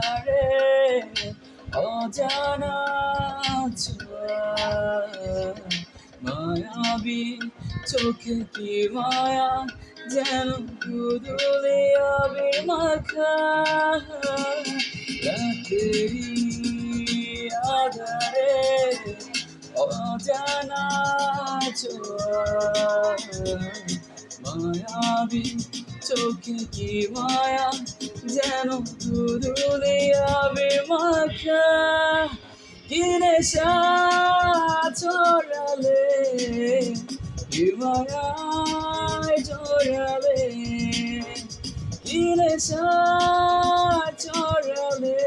আধারে অজানা ছোঁয়া মায়াবী চোখে কি মায়া যেন গুদুলি আবির মাখা রাতেরি আধারে অজানা ছোঁয়া মায়াবী চোখে কি মায়া যেন গুদুলি আবির মাখা কি নেশা ছড়ালে কি মায়ায় জড়ালে কি নেশা ছড়ালে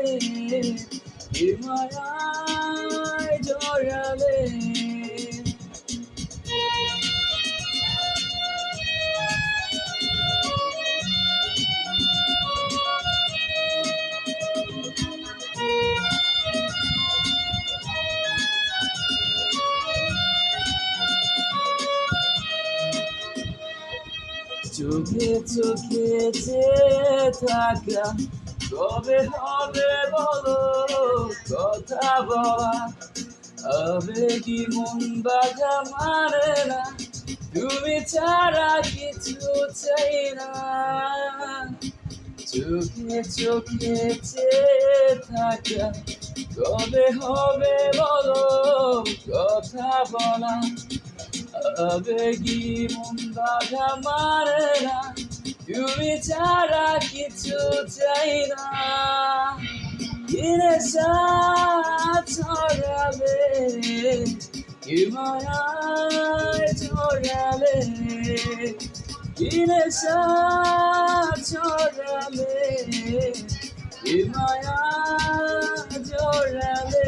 কি মায়ায় জড়ালে চোখে চোখে চেয়ে থাকা কবে হবে বলো কথা বলা আবেগী মন বাধা মানে না তুমি ছাড়া কিছু চাই না চোখে চোখে চেয়ে থাকা কবে হবে বলো কথা বলা আবেগী মন বাধা মারে না তুমি ছাড়া কিছু চাই না কি নেশা ছড়ালে কি মায়ায় জড়ালে কি নেশা ছড়ালে কি মায়ায় জড়ালে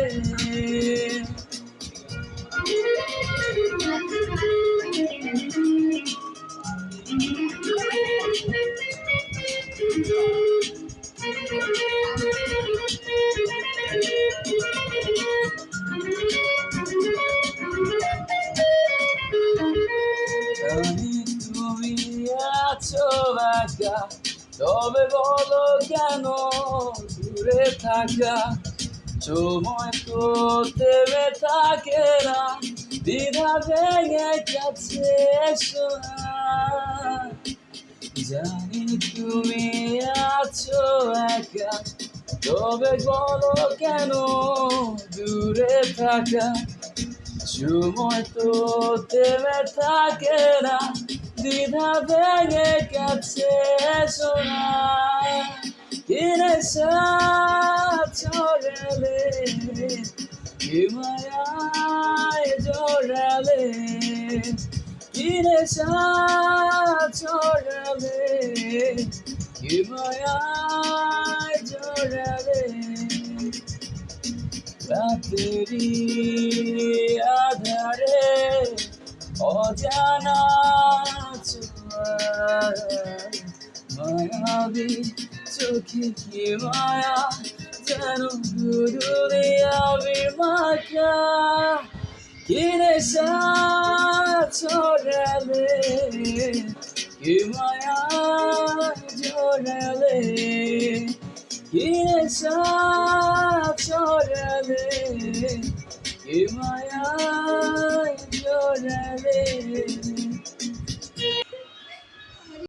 জানি তুমি আছো একা তবে বলো কেন দূরে থাকা সময় তো থেমে থাকে না দ্বিধা ভেঙে কাছে এসো না জানি তুমি আছো একা তবে বলো কেন দূরে থাকা সময় তো থেমে থাকে না দ্বিধা ভেঙে কাছে এসো না কি নেশা ছড়ালে কি মায়ায় জড়ালে কি নেশা ছড়ালে কি মায়ায় জড়ালে রাতেরি আধারে অজানা ছোঁয়া মায়াবী চোখে কি মায়া যেন গুদুলি আবির মাখা কি নেশা ছড়ালে কি মায়া জড়ালে কি নেশা ছড়ালে কি মায়া জড়ালে